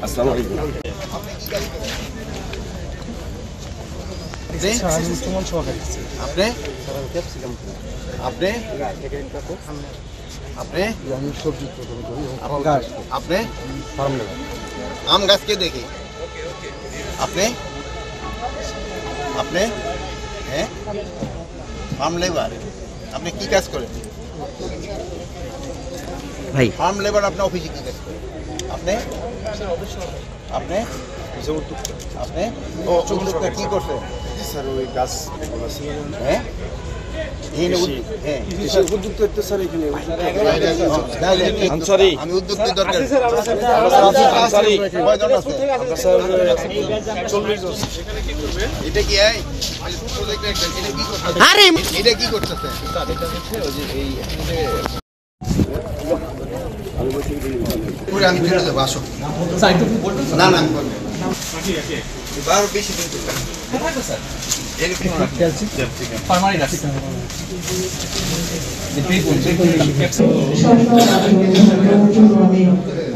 আসসালামু আলাইকুম। আম গাছকে দেখি আপনি হ্যাঁ ফার্ম লেবার। আপনি কি কাজ করেন ভাই? ফার্ম লেবার আপনার অফিসে কি কাজ করেন? আপনি আপনি আপনি উদ্যোক্তা কি করছেন স্যার ওই গাছ হ্যাঁ আমি উদ্যোক্তি দরকার। এটা কি এটা কি করতেছে? আমি ফেলে দেবো, আসো। না না বেশি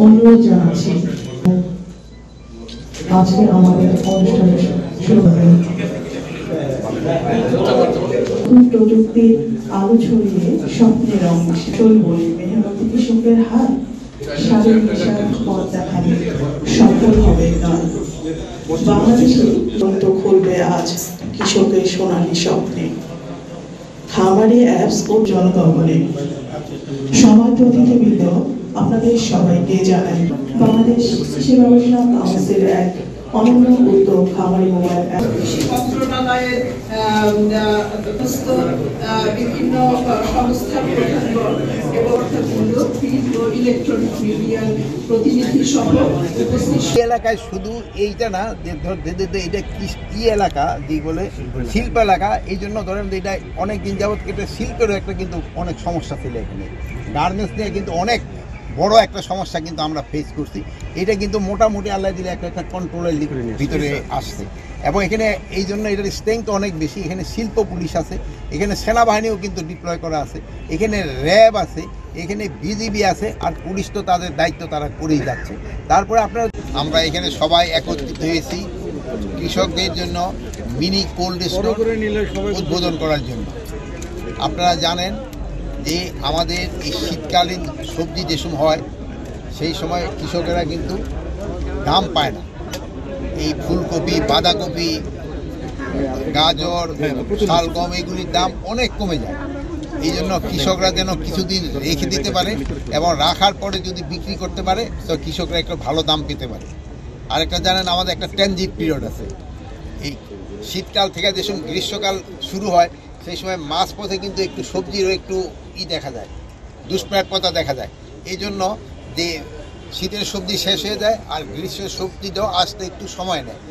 অনুরোধ জানাচ্ছি আজকে আমাদের অনুষ্ঠানের শুরু প্রযুক্তির আলো ছড়িয়ে স্বপ্নের রং বলে মেহনতি কৃষকের হাত সারের পেশার পথ দেখালে সফল হবে নয়। বাংলাদেশে খুলবে আজ কৃষকের সোনালী স্বপ্নে। খামারি অ্যাপস ও জনগণে সমাজ অতিথিবৃন্দ, আপনাদের সবাইকে জানাই বাংলাদেশ কৃষি গবেষণা কাউন্সিলের এক অনন্য উদ্যোগ খামারি মোবাইল অ্যাপ। কৃষি মন্ত্রণালয়ের বিভিন্ন সংস্থার প্রধানগণ এবং ইলেকট্রনিক মিডিয়ার প্রতিনিধি সহ উপস্থিত। এলাকায় শুধু এইটা না, এটা কি এলাকা যে বলে শিল্প এলাকা, এই জন্য ধরেন যে এটা অনেকদিন যাবৎ এটা শিল্পেরও একটা কিন্তু অনেক সমস্যা ছিল। এখানে গার্মেন্টস নিয়ে কিন্তু অনেক বড় একটা সমস্যা কিন্তু আমরা ফেস করছি। এটা কিন্তু মোটামুটি আল্লাহ দিলে একটা কন্ট্রোলের ভিতরে আসছে এবং এখানে এই জন্য এটার স্ট্রেংথ অনেক বেশি। এখানে শিল্প পুলিশ আছে, এখানে সেনাবাহিনীও কিন্তু ডিপ্লয় করা আছে, এখানে র্যাব আছে, এখানে বিজিবি আছে, আর পুলিশ তো তাদের দায়িত্ব তারা করেই যাচ্ছে। তারপরে আমরা এখানে সবাই একত্রিত হয়েছি কৃষকদের জন্য মিনি কোল্ড স্টোর উদ্বোধন করার জন্য। আপনারা জানেন যে আমাদের এই শীতকালীন সবজি যে সময় হয় সেই সময় কৃষকেরা কিন্তু দাম পায় না। এই ফুলকপি, বাঁধাকপি, গাজর, শালগম এগুলির দাম অনেক কমে যায়। এই জন্য কৃষকরা যেন কিছুদিন রেখে দিতে পারে এবং রাখার পরে যদি বিক্রি করতে পারে তো কৃষকরা একটু ভালো দাম পেতে পারে। আরেকটা জানেন আমাদের একটা ট্রানজিট পিরিয়ড আছে। এই শীতকাল থেকে যে সময় গ্রীষ্মকাল শুরু হয় সেই সময় মাঝপথে কিন্তু একটু সবজিরও একটু দেখা যায়, দুষ্প্রাপ্যতা দেখা যায়। এই জন্য যে শীতের সবজি শেষ হয়ে যায় আর গ্রীষ্মের সবজিটাও আসতে একটু সময় নেয়।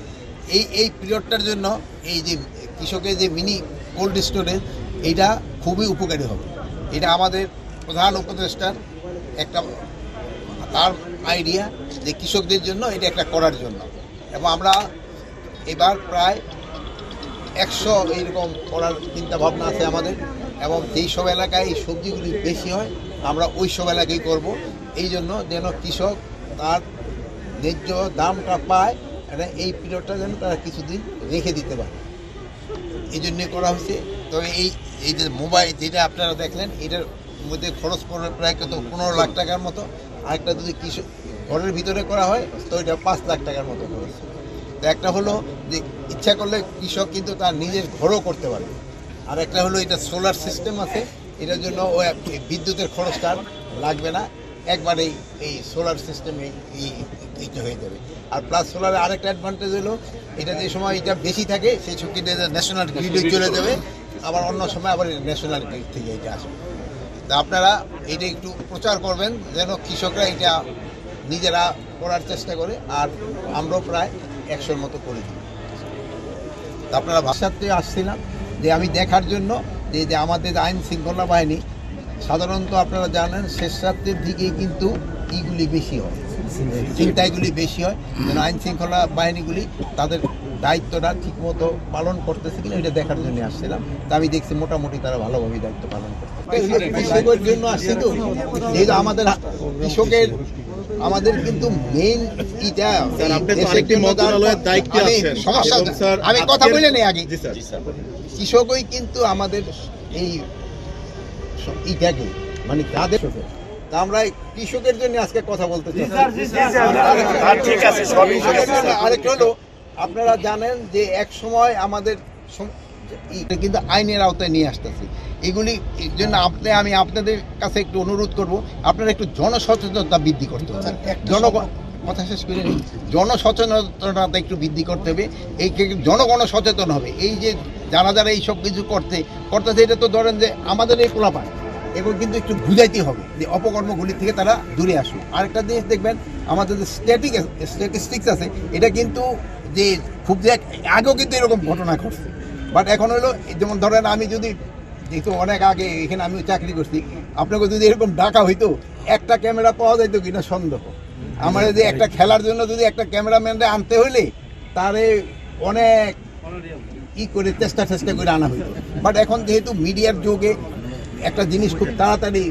এই পিরিয়ডটার জন্য এই যে কৃষকের যে মিনি কোল্ড স্টোরেজ এইটা খুবই উপকারী হবে। এটা আমাদের প্রধান উপদেষ্টার একটা তার আইডিয়া যে কৃষকদের জন্য এটা একটা করার জন্য, এবং আমরা এবার প্রায় 100 এইরকম করার চিন্তা ভাবনা আছে আমাদের। এবং যেই সব এলাকায় এই সবজিগুলি বেশি হয় আমরা ওই সব এলাকায় করব, এই জন্য যেন কৃষক তার ন্যায্য দামটা পায়, এই পিরিয়ডটা যেন তারা কিছুদিন রেখে দিতে পারে, এই জন্যে করা হয়েছে। তবে এই যে মোবাইল যেটা আপনারা দেখলেন এটার মধ্যে খরচ পড়বে প্রায় কত 15 লাখ টাকার মতো। আরেকটা যদি কৃষক ঘরের ভিতরে করা হয় তো এটা 5 লাখ টাকার মতো খরচ। তো একটা হলো যে ইচ্ছা করলে কৃষক কিন্তু তার নিজের ঘরও করতে পারে, আর একটা হলো এটা সোলার সিস্টেম আছে, এটার জন্য ওই বিদ্যুতের খরচটা লাগবে না, একবারেই এই সোলার সিস্টেমে এইটা হয়ে যাবে। আর প্লাস সোলারের আরেকটা অ্যাডভান্টেজ হলো এটা যে সময় এটা বেশি থাকে সেই শক্তিটা ন্যাশনাল গ্রিডে চলে যাবে, আবার অন্য সময় আবার ন্যাশনাল গ্রিড থেকে এটা আসবে। তা আপনারা এটা একটু প্রচার করবেন যেন কৃষকরা এটা নিজেরা করার চেষ্টা করে, আর আমরাও প্রায় 100-র মতো করে দিই। তা আপনারা ভাষাতে আসছিলাম যে আমি দেখার জন্য যে আমাদের আইন শৃঙ্খলা বাহিনী সাধারণত আপনারা জানেন শেষ রাত্রের দিকে কিন্তু এইগুলি বেশি হয়, চিন্তাগুলি বেশি হয়, যেন আইন শৃঙ্খলা বাহিনীগুলি তাদের দায়িত্বটা ঠিকমতো পালন করতেছে কিনা এটা দেখার জন্য আসছিলাম। তা আমি দেখছি মোটামুটি তারা ভালোভাবে দায়িত্ব পালন করছে। জন্য আসছি তো, যেহেতু আমাদের কৃষকের আমাদের কিন্তু মেইন এটা স্যার, আপনি তো আরেকটি মন্ত্রণালয়ের দায়িত্বে আমি আছেন। সমস্যা এবং স্যার, আমি কথা বলে নেই আগে জি স্যার। কৃষকই কিন্তু আমাদের এই ইটাকে মানে তাদের তা আমরা এই কৃষকের জন্য আজকে কথা বলতে চাই ঠিক আছে সবই আরেকটা হলো আপনারা জানেন যে এক সময় আমাদের এটা কিন্তু আইনের আওতায় নিয়ে আসতেছে এগুলি এর জন্য আমি আপনাদের কাছে একটু অনুরোধ করব আপনারা একটু জনসচেতনতা বৃদ্ধি করতে হবে জনগণ কথা শেষ করে নিন জনসচেতনতা একটু বৃদ্ধি করতে হবে এই জনগণ সচেতন হবে এই যে যারা যারা এই সব কিছু করতেছে এটা তো ধরেন যে আমাদের এই পোলাপান এগুলো কিন্তু একটু বুঝাইতে হবে যে অপকর্মগুলি থেকে তারা দূরে আসুক আরেকটা জিনিস দেখবেন আমাদের যে স্ট্যাটিস্টিক্স আছে এটা কিন্তু যে খুব যে আগেও কিন্তু এরকম ঘটনা ঘটছে বাট এখন হলো যেমন ধরেন আমি যদি যেহেতু অনেক আগে এখানে আমি চাকরি করছি আপনাকে যদি এরকম ডাকা হইতো একটা ক্যামেরা পাওয়া যাইতো কিনা সন্দেহ আমার যে একটা খেলার জন্য যদি একটা ক্যামেরাম্যানরা আনতে হইলে তারে অনেক করে চেষ্টা করে আনা হইতো বাট এখন যেহেতু মিডিয়ার যুগে একটা জিনিস খুব তাড়াতাড়ি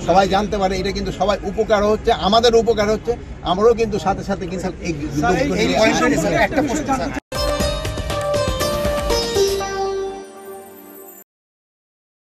সবাই জানতে পারে এটা কিন্তু সবাই উপকার হচ্ছে আমাদের উপকার হচ্ছে আমরাও কিন্তু সাথে সাথে কিন্তু এই